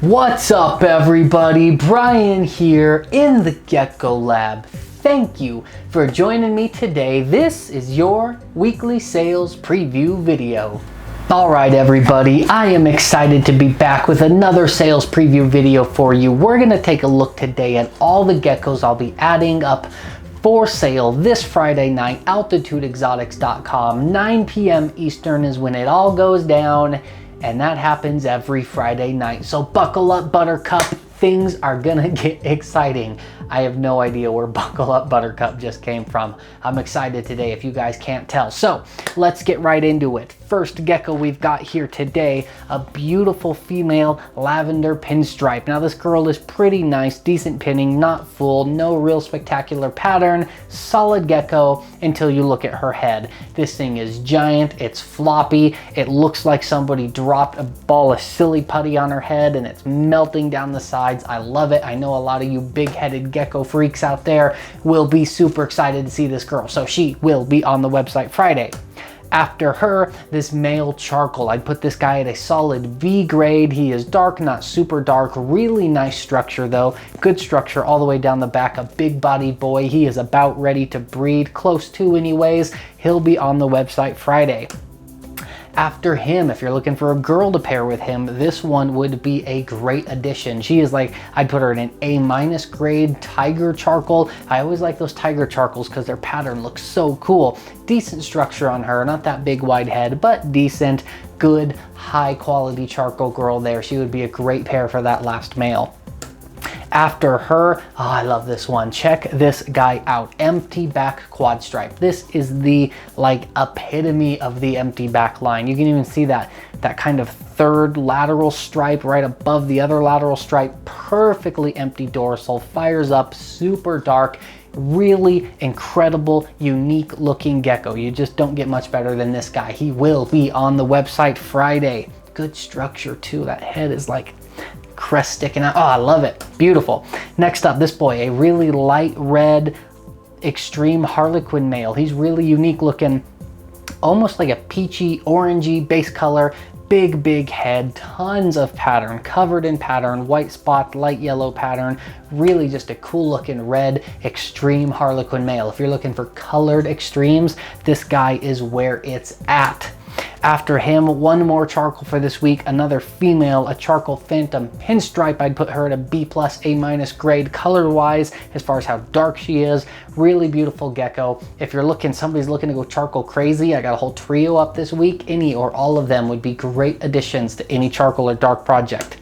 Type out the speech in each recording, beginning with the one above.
What's up everybody, Brian here in the Gecko Lab. Thank you for joining me today. This is your weekly sales preview video. Alright everybody, I am excited to be back with another sales preview video for you. We're going to take a look today at all the geckos I'll be adding up for sale this Friday night. AltitudeExotics.com, 9 p.m. Eastern is when it all goes down. And that happens every Friday night. So buckle up, Buttercup. Things are gonna get exciting. I have no idea where Buckle Up Buttercup just came from. I'm excited today if you guys can't tell. So let's get right into it. First gecko we've got here today, a beautiful female Lavender Pinstripe. Now this girl is pretty nice, decent pinning, not full, no real spectacular pattern, solid gecko until you look at her head. This thing is giant, it's floppy, it looks like somebody dropped a ball of silly putty on her head and it's melting down the sides. I love it. I know a lot of you big-headed gecko freaks out there will be super excited to see this girl. So she will be on the website Friday. After her, this male charcoal. I'd put this guy at a solid V grade. He is dark, not super dark. Really nice structure though. Good structure all the way down the back. A big bodied boy. He is about ready to breed, close to anyways. He'll be on the website Friday. After him, if you're looking for a girl to pair with him, this one would be a great addition. She is like, I'd put her in an A- grade tiger charcoal. I always like those tiger charcoals because their pattern looks so cool. Decent structure on her, not that big wide head, but decent, good, high quality charcoal girl there. She would be a great pair for that last male. After her, oh, I love this one. Check this guy out. Empty back quad stripe. This is the like epitome of the empty back line. You can even see that kind of third lateral stripe right above the other lateral stripe. Perfectly empty dorsal, fires up, super dark. Really incredible, unique looking gecko. You just don't get much better than this guy. He will be on the website Friday. Good structure too. That head is like crest sticking out. Oh, I love it. Beautiful. Next up, this boy, a really light red extreme Harlequin male. He's really unique looking, almost like a peachy orangey base color, big head, tons of pattern, covered in pattern, white spot, light yellow pattern, really just a cool looking red extreme Harlequin male. If you're looking for colored extremes, this guy is where it's at. After him, one more charcoal for this week, another female, a charcoal phantom pinstripe. I'd put her at a B+, A- grade color wise as far as how dark she is. Really beautiful gecko. If you're looking, somebody's looking to go charcoal crazy, I got a whole trio up this week. Any or all of them would be great additions to any charcoal or dark project.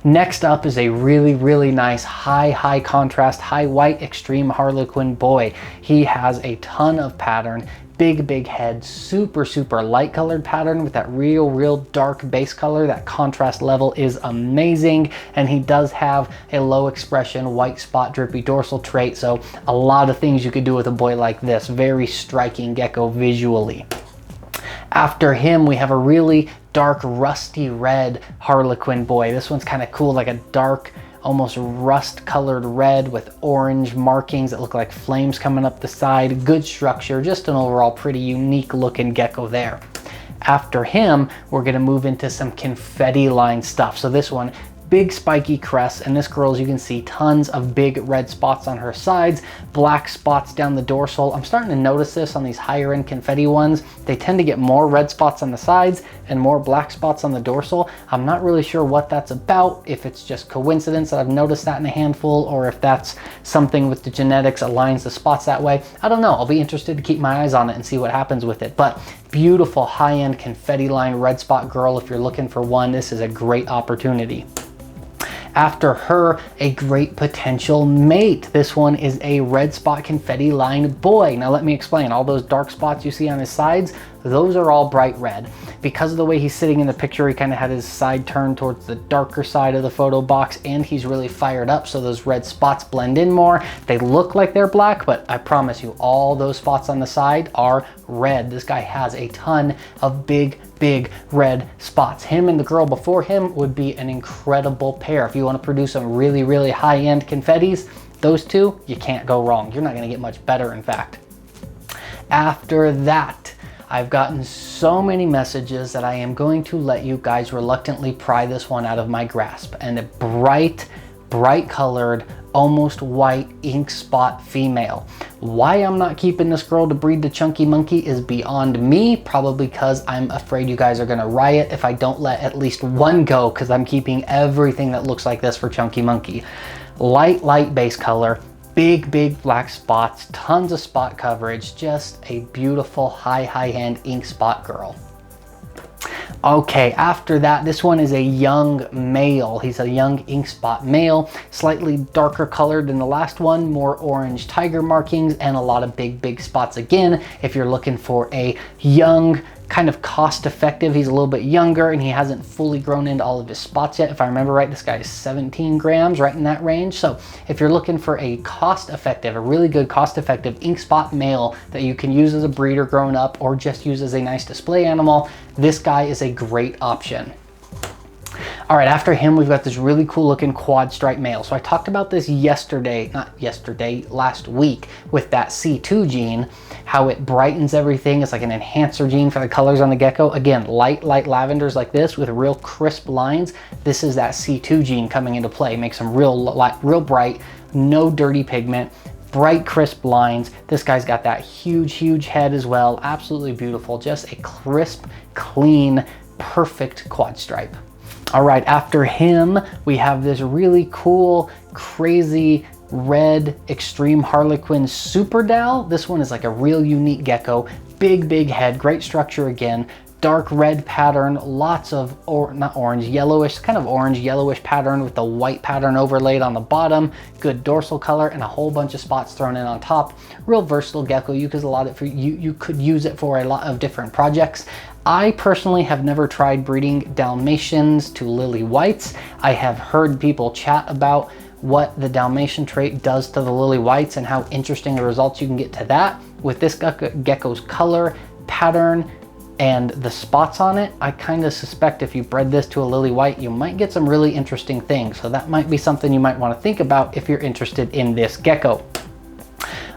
Next up is a really nice high contrast, high white extreme Harlequin boy. He has a ton of pattern, big head, super light colored pattern with that real dark base color. That contrast level is amazing, and he does have a low expression white spot drippy dorsal trait, so a lot of things you could do with a boy like this. Very striking gecko visually. After him, we have a really dark rusty red Harlequin boy. This one's kind of cool, like a dark, almost rust colored red with orange markings that look like flames coming up the side. Good structure, just an overall pretty unique looking gecko there. After him, we're gonna move into some confetti line stuff. So this one, big spiky crest, and this girl, as you can see, tons of big red spots on her sides, black spots down the dorsal. I'm starting to notice this on these higher end confetti ones. They tend to get more red spots on the sides and more black spots on the dorsal. I'm not really sure what that's about, if it's just coincidence that I've noticed that in a handful, or if that's something with the genetics aligns the spots that way. I don't know. I'll be interested to keep my eyes on it and see what happens with it. But beautiful high-end confetti line red spot girl. If you're looking for one, this is a great opportunity. After her, a great potential mate. This one is a red spot confetti line boy. Now let me explain. All those dark spots you see on his sides, those are all bright red. Because of the way he's sitting in the picture, he kind of had his side turned towards the darker side of the photo box, and he's really fired up, so those red spots blend in more. They look like they're black, but I promise you, all those spots on the side are red. This guy has a ton of big red spots. Him and the girl before him would be an incredible pair. If you want to produce some really high-end confettis, those two, you can't go wrong. You're not going to get much better, in fact. After that, I've gotten so many messages that I am going to let you guys reluctantly pry this one out of my grasp. And a bright colored, almost white ink spot female. Why I'm not keeping this girl to breed the chunky monkey is beyond me, probably because I'm afraid you guys are gonna riot if I don't let at least one go, because I'm keeping everything that looks like this for chunky monkey. Light base color, big black spots, tons of spot coverage, just a beautiful high-end ink spot girl. Okay, after that, this one is a young male. He's a young ink spot male, slightly darker colored than the last one, more orange tiger markings, and a lot of big spots again. If you're looking for a young, kind of cost-effective, he's a little bit younger and he hasn't fully grown into all of his spots yet. If I remember right, this guy is 17 grams, right in that range. So if you're looking for a cost-effective, a really good cost-effective ink spot male that you can use as a breeder growing up or just use as a nice display animal, this guy is a great option. All right, after him, we've got this really cool looking quad stripe male. So I talked about this last week with that C2 gene, how it brightens everything. It's like an enhancer gene for the colors on the gecko. Again, light lavenders like this with real crisp lines. This is that C2 gene coming into play. Makes them real bright, no dirty pigment, bright crisp lines. This guy's got that huge head as well. Absolutely beautiful. Just a crisp, clean, perfect quad stripe. All right, after him, we have this really cool, crazy red extreme Harlequin Super Dal. This one is like a real unique gecko, big head, great structure again, dark red pattern, lots of, not orange, yellowish, kind of orange, yellowish pattern with the white pattern overlaid on the bottom, good dorsal color, and a whole bunch of spots thrown in on top. Real versatile gecko. You could use it for a lot of different projects. I personally have never tried breeding Dalmatians to lily whites. I have heard people chat about what the Dalmatian trait does to the lily whites and how interesting the results you can get to that. With this gecko's color, pattern, and the spots on it, I kind of suspect if you bred this to a lily white, you might get some really interesting things. So that might be something you might want to think about if you're interested in this gecko.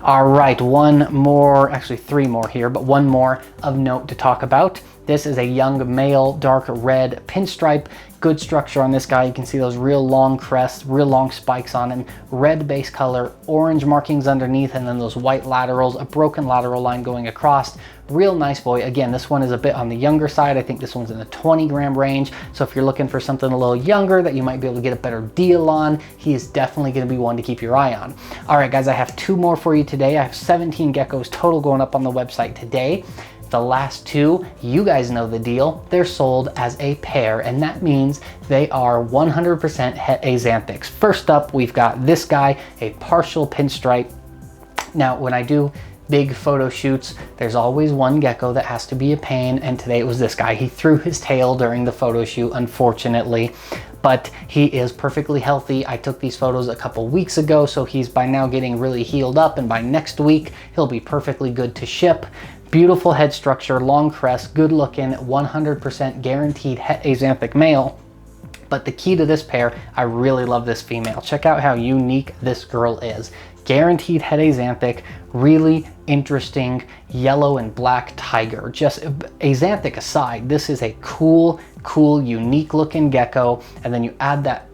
All right, one more, actually three more here, but one more of note to talk about. This is a young male dark red pinstripe. Good structure on this guy. You can see those real long crests, real long spikes on him. Red base color, orange markings underneath, and then those white laterals, a broken lateral line going across. Real nice boy. Again, this one is a bit on the younger side. I think this one's in the 20 gram range. So if you're looking for something a little younger that you might be able to get a better deal on, he is definitely going to be one to keep your eye on. All right, guys, I have two more for you today. I have 17 geckos total going up on the website today. The last two, you guys know the deal. They're sold as a pair, and that means they are 100% het axanthics. First up, we've got this guy, a partial pinstripe. Now, when I do big photo shoots, there's always one gecko that has to be a pain, and today it was this guy. He threw his tail during the photo shoot, unfortunately, but he is perfectly healthy. I took these photos a couple weeks ago, so he's by now getting really healed up, and by next week, he'll be perfectly good to ship. Beautiful head structure, long crest, good looking, 100% guaranteed het axanthic male. But the key to this pair, I really love this female. Check out how unique this girl is. Guaranteed het axanthic, really interesting yellow and black tiger. Just axanthic aside, this is a cool, unique looking gecko. And then you add that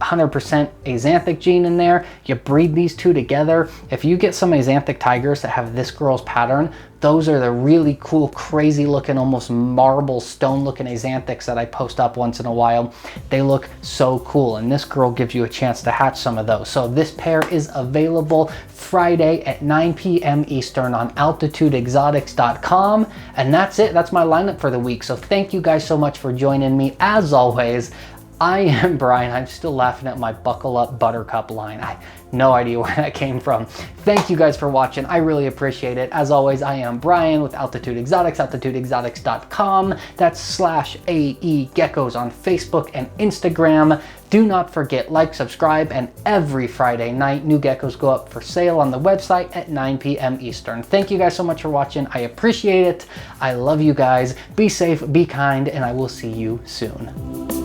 100% axanthic gene in there, you breed these two together. If you get some axanthic tigers that have this girl's pattern, those are the really cool, crazy looking, almost marble stone looking axanthics that I post up once in a while. They look so cool, and this girl gives you a chance to hatch some of those. So this pair is available Friday at 9 p.m. Eastern on altitudeexotics.com. And that's it. That's my lineup for the week. So thank you guys so much for joining me. As always, I am Brian. I'm still laughing at my buckle up buttercup line. I have no idea where that came from. Thank you guys for watching. I really appreciate it. As always, I am Brian with Altitude Exotics, altitudeexotics.com. That's /AE Geckos on Facebook and Instagram. Do not forget, like, subscribe, and every Friday night, new geckos go up for sale on the website at 9 p.m. Eastern. Thank you guys so much for watching. I appreciate it. I love you guys. Be safe, be kind, and I will see you soon.